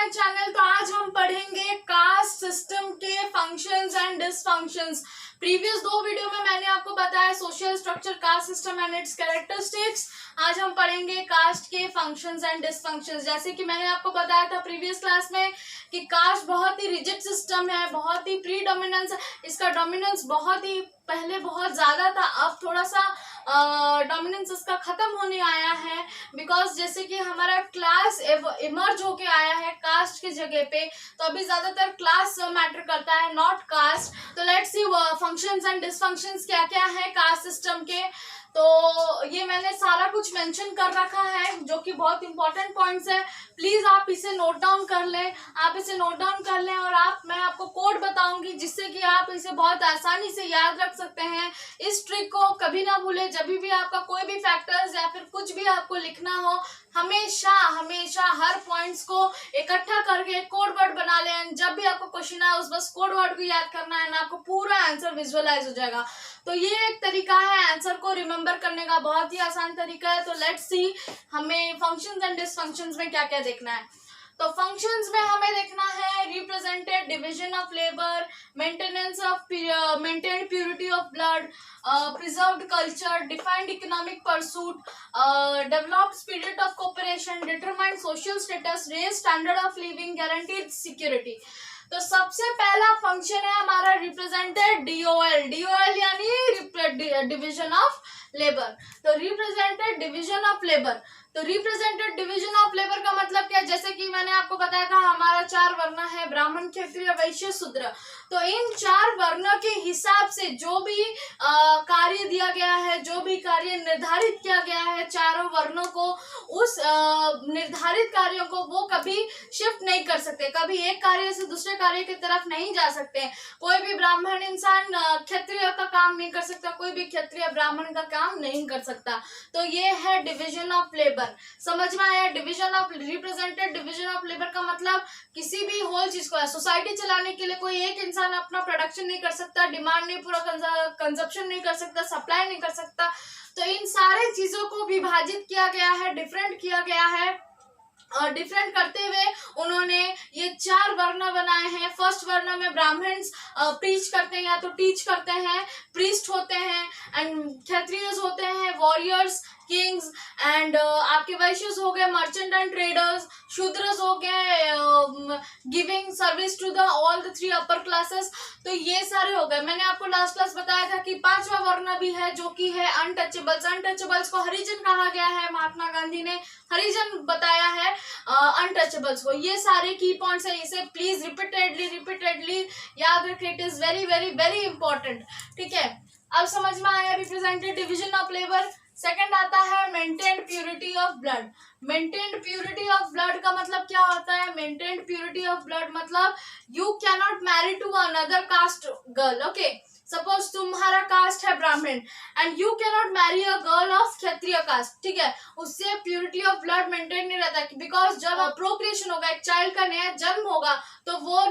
My channel. तो आज हम पढ़ेंगे कास्ट सिस्टम के फंक्शंस एंड डिसफंक्शंस। प्रीवियस दो वीडियो में मैंने आपको बताया social structure, caste system and it's characteristics. आज हम पढ़ेंगे कास्ट के फंक्शंस एंड डिसफंक्शंस। जैसे कि मैंने आपको बताया था प्रीवियस क्लास में कि कास्ट बहुत ही रिजिड सिस्टम है, बहुत ही प्रीडोमिनेंस, इसका डोमिनेंस बहुत ही पहले बहुत ज्यादा था, अब थोड़ा सा डोमिनेंस इसका खत्म होने आया है। बिकॉज जैसे कि हमारा क्लास इमर्ज होके आया है कास्ट की जगह पे, तो अभी ज्यादातर क्लास मैटर करता है, नॉट कास्ट। तो let's see functions and dysfunctions क्या क्या है कास्ट सिस्टम के। तो ये मैंने सारा कुछ मेंशन कर रखा है जो कि बहुत इंपॉर्टेंट पॉइंट्स है। प्लीज आप इसे नोट डाउन कर लें, आप इसे नोट डाउन कर लें और मैं आपको कोड बताऊंगी जिससे कि आप इसे बहुत आसानी से याद रख सकते हैं। इस ट्रिक को कभी ना भूलें। जब भी आपका कोई भी फैक्टर्स या फिर कुछ भी आपको लिखना हो, हमेशा हमेशा हर पॉइंट्स को इकट्ठा करके कोड वर्ड बना लें। जब भी आपको क्वेश्चन आए उस बस कोड वर्ड को याद करना है ना, आपको पूरा आंसर विजुअलाइज हो जाएगा। तो ये एक तरीका है आंसर को रिमेम्बर करने का, बहुत ही आसान तरीका है। तो लेट्स सी हमें फंक्शंस एंड डिसफंक्शंस में क्या क्या देखना है। तो फंक्शंस में हमें देखना है represented division of labour, maintenance of maintained purity of blood, preserved culture, defined economic pursuit, developed spirit of cooperation, determined social status, raise standard of living, guaranteed security. तो सबसे पहला फंक्शन है हमारा रिप्रेजेंटेड डीओएल। डीओएल यानी division of labour. तो represented division of labour, तो represented division of labour का मतलब क्या है? जैसे कि मैंने आपको बताया था हमारा 4 वर्ण है, ब्राह्मण, क्षत्रिय, वैश्य, शूद्र। तो इन 4 वर्णों के हिसाब से जो भी कार्य दिया गया है, जो भी कार्य निर्धारित किया गया है चारों वर्णों को, उस निर्धारित कार्यों को वो कभी शिफ्ट नहीं कर सकते, कभी एक कार्य से दूसरे कार्य की तरफ नहीं जा सकते। कोई भी ब्राह्मण इंसान क्षत्रिय का काम नहीं कर सकता, कोई भी क्षत्रिय ब्राह्मण का काम नहीं कर सकता। तो ये है डिवीजन ऑफ लेबर। समझ में आया? Division of represented division of labour का मतलब किसी भी होल चीज को, सोसाइटी चलाने के लिए कोई एक इंसान अपना प्रोडक्शन नहीं कर सकता, डिमांड नहीं पूरा कंजप्शन नहीं कर सकता, सप्लाई नहीं कर सकता। तो इन सारे चीजों को विभाजित किया गया है, डिफरेंट किया गया है और डिफरेंट करते हुए उन्होंने ये 4 वर्ण बनाए हैं। फर्स्ट वर्ण में ब्राह्मण्स प्रीच करते हैं या तो टीच करते हैं, प्रीस्ट होते हैं, एंड क्षत्रियस होते हैं, वॉरियर्स, किंग्स, एंड आपके वैश्यस हो गए मर्चेंट एंड ट्रेडर्स, शूद्रस हो गए giving service to the all the 3 upper classes. तो ये सारे हो गए। मैंने आपको लास्ट क्लास बताया था कि 5वां वर्ण भी है जो कि है अनटचेबल्स। अनटचेबल्स को हरिजन कहा गया है, महात्मा गांधी ने हरिजन बताया है अनटचेबल्स को। ये सारे की पॉइंट्स है, इसे प्लीज रिपीटेडली याद रखें, it is very very very important. ठीक है, अब समझ में आया represented division of labour. Second आता है maintained purity of blood. Maintained purity of blood का मतलब क्या होता है? मेंटेन्ड प्योरिटी ऑफ ब्लड मतलब you can not marry to another caste girl. Okay, suppose तुम्हारा कास्ट है Brahmin and you can not marry a girl of Kshatriya caste. ठीक है, उससे प्योरिटी ऑफ ब्लड मेंटेन नहीं रहता, बिकॉज जब प्रोक्रिएशन होगा, एक चाइल्ड का नया जन्म होगा, तो वो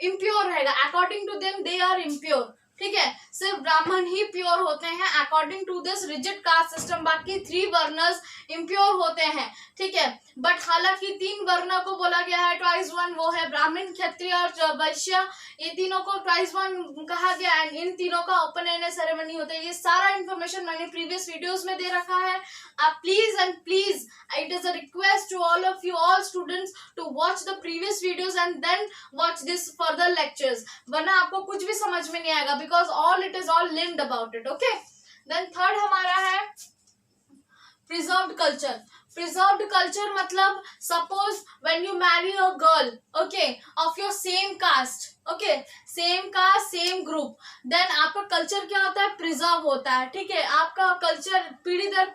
इम्प्योर रहेगा। According to them they are impure. ठीक है, सिर्फ ब्राह्मण ही प्योर होते हैं according to this rigid caste system, बाकी 3 वर्नर्स इम्प्योर होते हैं। ठीक है, बट हालांकि 3 वर्ण को बोला गया है ट्वाइस वन, वो है ब्राह्मण, क्षत्रिय और वैश्य। ये तीनों को ट्वाइस वन कहा गया एंड इन तीनों का ओपन एंड सेरेमनी होता है। ये सारा इन्फॉर्मेशन मैंने प्रीवियस वीडियोस में दे रखा है। आप please and please, it is a request to all of you all students to watch the previous videos and then watch this further lectures, वरना आपको कुछ भी समझ में नहीं आएगा, because all it is all linked about it. Okay, then third हमारा है प्रिजर्व्ड कल्चर। प्रिजर्व्ड कल्चर मतलब suppose when you marry a girl, okay, of your same caste, okay, same caste same group, then आपका culture क्या होता है? Preserve होता है। ठीक है, आपका कल्चर पीढ़ी दर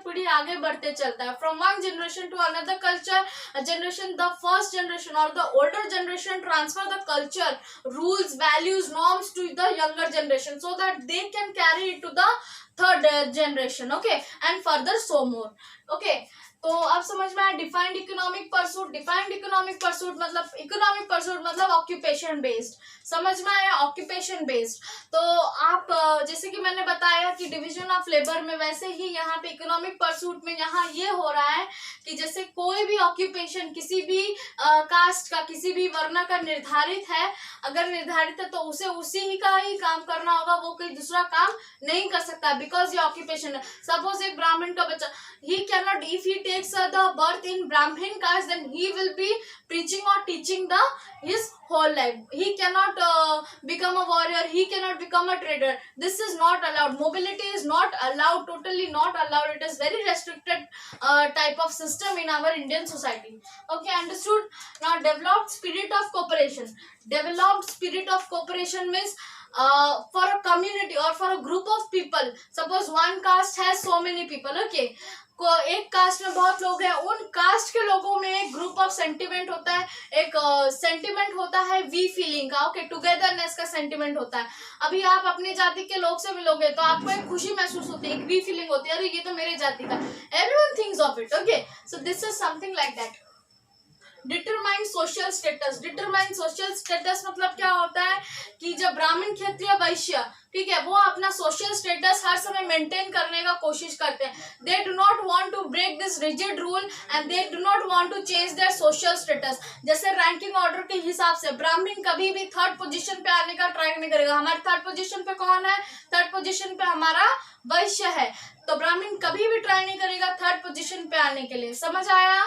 पीढ़ी आगे बढ़ते चलता है। From one generation to another culture generation, the first generation और the older generation transfer the culture, rules, values, norms to the younger generation so that they can carry it to the third generation. Okay, and further so more. Okay, तो अब समझ में आया defined economic pursuit. Defined economic pursuit मतलब economic pursuit मतलब occupation based. समझ में आया? Occupation based. तो आप जैसे कि मैंने बताया कि डिवीजन ऑफ लेबर में, वैसे ही यहाँ पे इकोनॉमिक परसूट में यहाँ ये हो रहा है कि जैसे कोई भी ऑक्यूपेशन किसी भी कास्ट का, किसी भी वर्ण का निर्धारित है, अगर निर्धारित है तो उसे उसी ही का ही काम करना होगा, वो कोई दूसरा काम नहीं कर सकता, बिकॉज ये ऑक्यूपेशन है। सपोज एक ब्राह्मण का बच्चा, he cannot, if he takes the birth in Brahmin caste, then he will be preaching or teaching his whole life. He cannot become a warrior, he cannot become a trader. This is not allowed. Mobility is not allowed, totally not allowed. It is very restricted type of system in our Indian society. Okay, understood? Now, developed spirit of cooperation. Developed spirit of cooperation means for a community or for a group of people. Suppose one caste has so many people, okay, एक cast में बहुत लोग हैं, उन cast के लोगों में एक ग्रुप ऑफ सेंटिमेंट होता है, एक सेंटिमेंट होता है वी फीलिंग का, ओके, टुगेदरनेस का सेंटिमेंट होता है। अभी आप अपनी जाति के लोग से मिलोगे तो आपको एक खुशी महसूस होती है, एक वी फीलिंग होती है, अरे ये तो मेरे जाति का, everyone thinks of it, okay, so this is something like that. Determine social status. Determine social status मतलब क्या होता है कि जब ब्राह्मण, क्षत्रिय, वैश्य, ठीक है, वो अपना सोशल स्टेटस हर समय मेंटेन करने का कोशिश करते हैं। They do not want to break this rigid rule and they do not want to change their social status. जैसे रैंकिंग ऑर्डर के हिसाब से ब्राह्मण कभी भी थर्ड पोजीशन पे आने का ट्राई नहीं करेगा। हमारे थर्ड पोजीशन पे कौन है? थर्ड पोजीशन पे हमारा वैश्य है, तो ब्राह्मण कभी भी ट्राई नहीं करेगा थर्ड पोजीशन पे आने के लिए। समझ आया?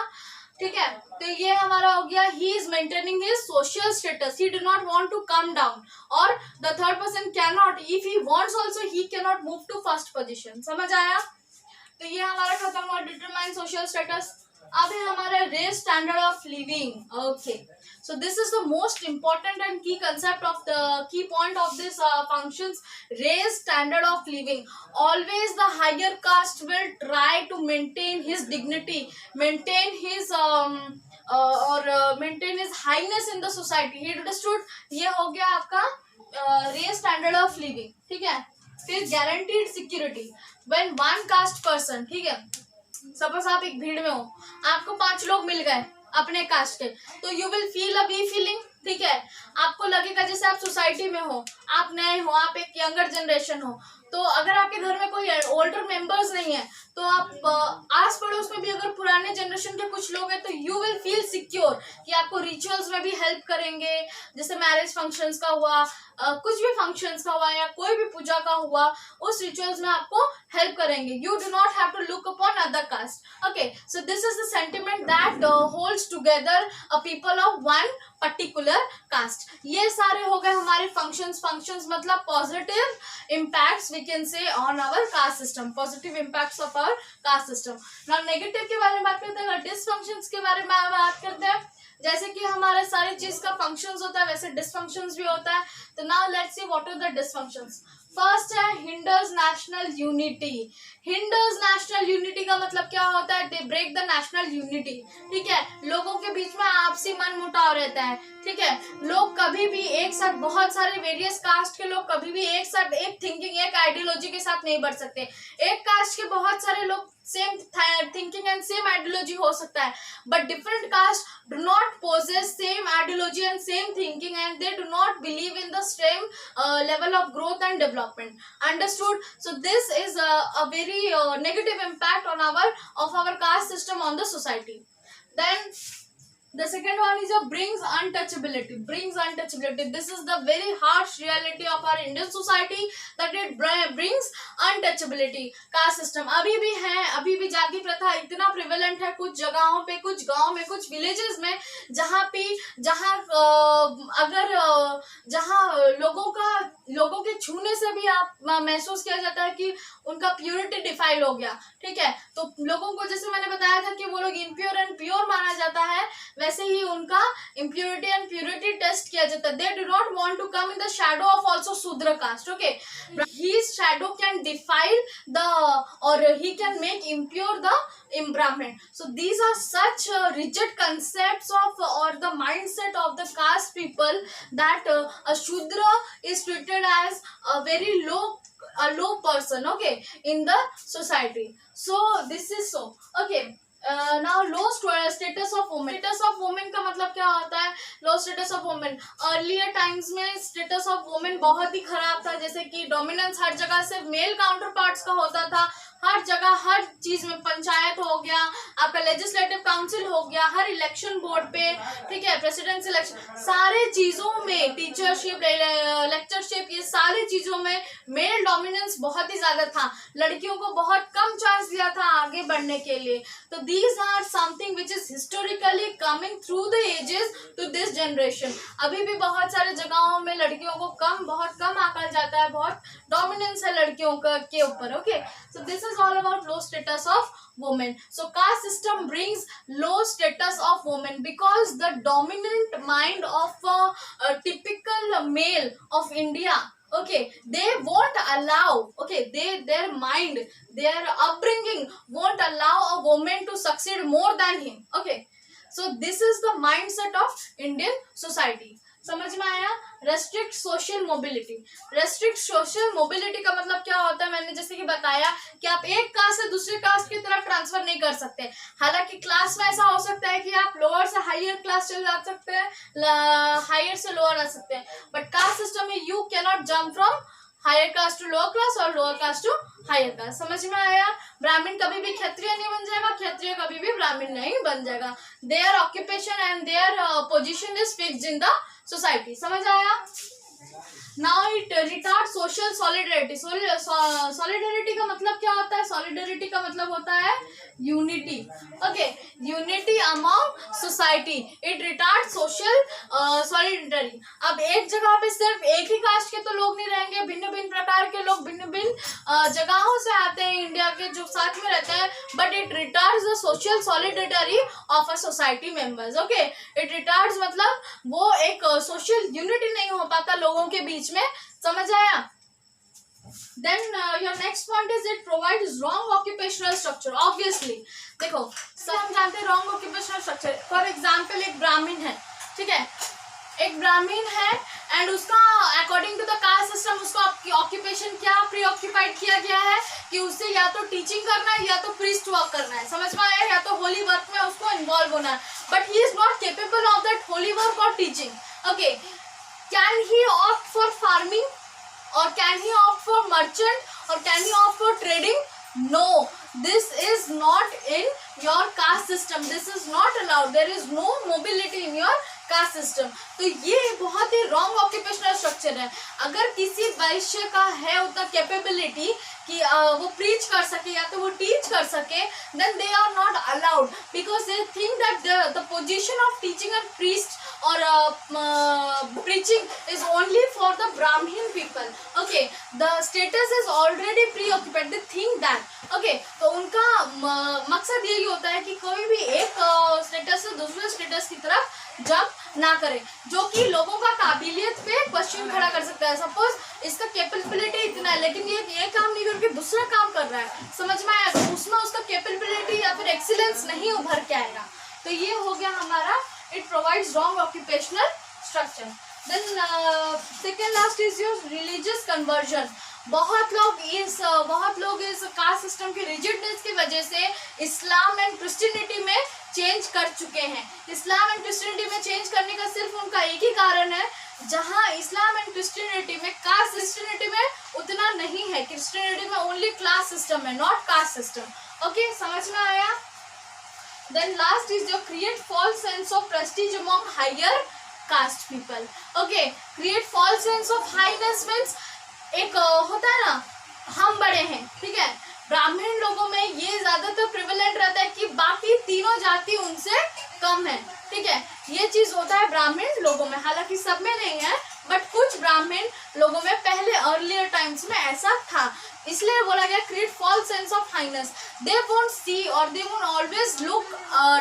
ठीक है, तो ये हमारा हो गया, he is maintaining his social status, he do not want to come down, और the third person can not, if he wants also he can not move to first position. समझ आया? तो ये हमारा खत्म हुआ डिटरमाइन सोशल स्टेटस। अब है हमारा raise standard of living. Okay, so this is the most important and key concept of the key point of this functions, raise standard of living. Always the higher caste will try to maintain his dignity, maintain his maintain his highness in the society. He understood? ये हो गया आपका raise standard of living, ठीक है। फिर guaranteed security when one caste person, ठीक है, suppose आप एक भीड़ में हो, आपको 5 लोग मिल गए अपने कास्ट के, तो you will feel a we feeling, ठीक है। आपको लगेगा जैसे आप सोसाइटी में हो, आप नए हो, आप एक यंगर जनरेशन हो, तो अगर आपके घर में कोई ओल्डर मेंबर्स नहीं है, तो आप आस पड़ोस में भी अगर पुराने जनरेशन के कुछ लोग हैं, तो यू विल फील सिक्योर कि आपको रिचुअल्स में भी हेल्प करेंगे। जैसे मैरिज फंक्शंस का हुआ, कुछ भी फंक्शंस का हुआ, या कोई भी पूजा का हुआ, उस रिचुअल्स में आपको हेल्प करेंगे। You do not have to look upon other caste. Okay, so this is the sentiment that holds together a people of one particular caste. ये सारे हो गए हमारे फंक्शंस। फंक्शंस मतलब positive impacts we can say on our caste system, positive impacts of our caste system. Now negative के बारे में बात करते हैं, डिसफंक्शंस के बारे में बात करते हैं। जैसे कि हमारे सारी चीज का फंक्शंस होता है, वैसे डिसफंक्शंस भी होता है। तो now let's see what are the dysfunctions. First है hinders national unity. Hinders national unity का मतलब क्या होता है? They break the national unity, ठीक है। लोगों के बीच में आपसी मन मुटाव रहता है, ठीक है। लोग कभी भी एक साथ, बहुत सारे वेरियस कास्ट के लोग कभी भी एक साथ एक थिंकिंग, एक आइडियोलॉजी के साथ नहीं बढ़ सकते। एक कास्ट के बहुत सारे लोग same thinking and same ideology हो सकता है, but different caste do not possess same ideology and same thinking, and they do not believe in the same level of growth and development. Understood? So this is a very negative impact on our caste system on the society. Then the second one is brings untouchability. Brings untouchability. This is the very harsh reality of our Indian society, that it brings untouchability. Caste system अभी भी है, अभी भी जाति प्रथा इतना prevalent है कुछ जगहों पे, कुछ गांव में, कुछ विलेजेस में, जहाँ लोगों के छूने से भी आप महसूस किया जाता है कि उनका प्योरिटी डिफाइल हो गया, ठीक है। तो लोगों को, जैसे मैंने बताया था कि वो लोग इम्प्योर एंड प्योर माना जाता है, वैसे ही उनका इम्प्योरिटी एंड प्योरिटी टेस्ट किया जाता है। They do not want to come in the shadow of also Shudra caste, okay. His shadow can defile the, और he can make impure the Brahmin. So these are such rigid concepts of, or the mindset of the caste people, that a Shudra is treated as a very low person, okay, in the society. So this is so, okay. Now low status of women. Status of women का मतलब क्या होता है? Low status of women. Earlier times में status of women बहुत ही खराब था, जैसे कि डोमिनेंस हर जगह से मेल काउंटर पार्ट्स का होता था, हर जगह हर चीज में, पंचायत हो गया, आपका लेजिस्लेटिव काउंसिल हो गया, हर इलेक्शन बोर्ड पे, ठीक है, प्रेसिडेंसी इलेक्शन, सारे चीजों में, टीचरशिप, लेक्चरशिप, ये सारी चीजों में मेल डोमिनेंस बहुत ही ज्यादा था, लड़कियों को बहुत कम चांस दिया था आगे बढ़ने के लिए। तो these are something which is historically coming through the ages to this generation. अभी भी बहुत सारे जगहों में लड़कियों को बहुत कम आंका जाता है, बहुत डोमिनेंस है लड़कियों के ऊपर। Okay, so this is all about low status of women. So caste system brings low status of women because the dominant mind of a typical male of India, okay, they won't allow, okay, their mind, their upbringing won't allow a woman to succeed more than him. Okay, so this is the mindset of Indian society. समझ में आया? Restrict social mobility. Restrict social mobility का मतलब क्या होता है, मैंने जैसे कि बताया कि आप एक कास्ट से दूसरे कास्ट की तरफ ट्रांसफर नहीं कर सकते। हालांकि क्लास में ऐसा हो सकता है कि आप लोअर से हायर क्लास चले जा सकते हैं, हायर से लोअर आ सकते हैं, बट कास्ट सिस्टम में you can not jump from higher caste to lower class और lower caste to higher caste. समझ में आया? ब्राह्मण कभी भी क्षत्रिय नहीं बन जाएगा, क्षत्रिय कभी भी ब्राह्मण नहीं बन जाएगा। Their occupation and their position is fixed in the society. समझ आया? Now it retard social solidarity. Solidarity का मतलब क्या होता है? सॉलिडरिटी का मतलब होता है unity. Okay, unity among society. It retard social solidarity. अब एक जगह पे सिर्फ एक ही कास्ट के तो लोग नहीं रहेंगे, भिन्न भिन्न प्रकार के लोग भिन्न भिन्न जगहों से आते हैं इंडिया के, जो साथ में रहते हैं, but it retards the social solidarity of a society members. Okay, it retards मतलब वो एक सोशल यूनिटी नहीं हो पाता लोगों के बीच में। समझ आया? Then your next point is it provides wrong occupational structure. Obviously, देखो सब हम जानते हैं wrong occupational structure. For example, एक ब्राह्मण है, ठीक है, एक ब्राह्मण है एंड उसका according to the caste system उसको ऑक्यूपेशन क्या प्रीऑक्यूपाइड किया गया है कि उससे या तो टीचिंग करना है या तो प्रीस्ट वर्क करना है। समझ में आया? या तो होली वर्क में उसको इन्वॉल्व होना है, but he is not capable of that holy work और teaching. Okay, can he opt for farming or can he opt for merchant or can he opt for trading? No, this is not in your caste system. This is not allowed. There is no mobility in your caste system. तो ये बहुत ही wrong occupational structure है। अगर किसी वैश्य का है उतना capability कि वो प्रीच कर सके या तो वो टीच कर सके, then they are not allowed because they think that the position of teaching and priest or preaching is only for the Brahmin people. Okay, the status is already preoccupied. They think that. Okay, तो उनका मकसद यही होता है कि कोई भी एक स्टेटस से दूसरे स्टेटस की तरफ जंप ना करे, जो कि लोगों का काबिलियत पे क्वेश्चन खड़ा कर सकता है। सपोज इसका कैपेबिलिटी इतना है लेकिन ये काम नहीं करके दूसरा काम कर रहा है, समझ में आया? तो उसमें उसका कैपेबिलिटी या फिर एक्सीलेंस नहीं उभर के आएगा। तो ये हो गया हमारा it provides wrong occupational structure. Then second last is your religious conversion. बहुत लोग इस कास्ट सिस्टम की रिजिडनेस की वजह से इस्लाम एंड क्रिश्चियनिटी में चेंज कर चुके हैं। इस्लाम एंड क्रिश्चियनिटी में चेंज करने का सिर्फ उनका एक ही कारण है, जहां इस्लाम एंड क्रिश्चियनिटी में कास्ट क्रिश्चियनिटी में उतना नहीं है, क्रिश्चियनिटी में ओनली क्लास सिस्टम है, नॉट कास्ट सिस्टम। ओके, समझ में आया? Then last is your create false sense of prestige among higher caste people. Okay, create false sense of highness means एक होता है ना, हम बड़े हैं, ठीक है, ब्राह्मण लोगों में ये ज्यादातर प्रिवेलेंट रहता है कि बाकी तीनों जाति उनसे कम है, ठीक है, ये चीज होता है ब्राह्मण लोगों में। हालांकि सब में नहीं है, बट कुछ ब्राह्मण लोगों में पहले अर्लियर टाइम्स में ऐसा था, इसलिए बोला गया create false sense of highness. They won't see और they won't always look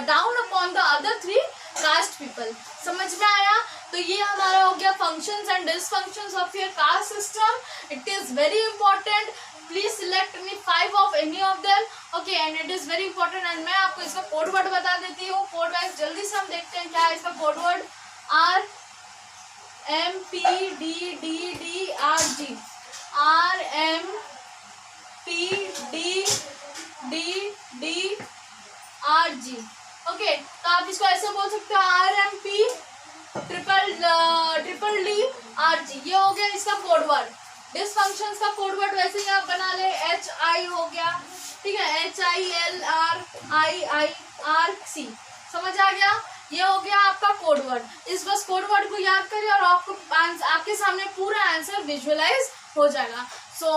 down upon the other three caste people. समझ में आया? तो ये हमारा हो गया functions and dysfunctions of your caste system. It is very important, please select any 5 of any of them. Okay, and it is very important. And मैं आपको इसका कोड वर्ड बता देती हूँ। कोड वाइज जल्दी से हम देखते हैं क्या है इसका code word. RMPDDDRG, RMPDDDRG। Okay, तो आप इसको ऐसे बोल सकते हो RMP ट्रिपल डी RG। ये हो गया इसका कोड वर्ड। डिसफंक्शंस का कोड वर्ड वैसे ही आप बना ले, HI हो गया, ठीक है, HILRIIRC, समझ आ गया। ये हो गया आपका कोड वर्ड। इस बस कोड वर्ड को याद करिए और आपको आपके सामने पूरा आंसर विजुअलाइज हो जाएगा। So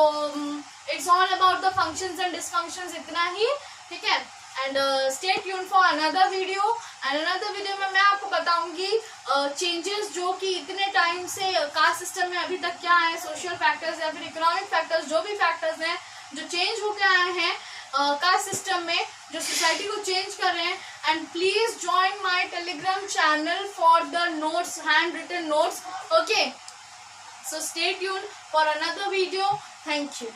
it's all about the functions and dysfunctions, इतना ही, ठीक है। And stay tuned for another video. And another video में मैं आपको बताऊंगी चेंजेस जो कि इतने टाइम से कास्ट सिस्टम में अभी तक क्या है, सोशल फैक्टर्स या फिर इकोनॉमिक फैक्टर्स, जो भी फैक्टर्स हैं जो चेंज होके आए हैं कास्ट सिस्टम में, जो सोसाइटी को चेंज कर रहे हैं। And please join my Telegram channel for the notes, hand written notes, okay. So stay tuned for another video. Thank you.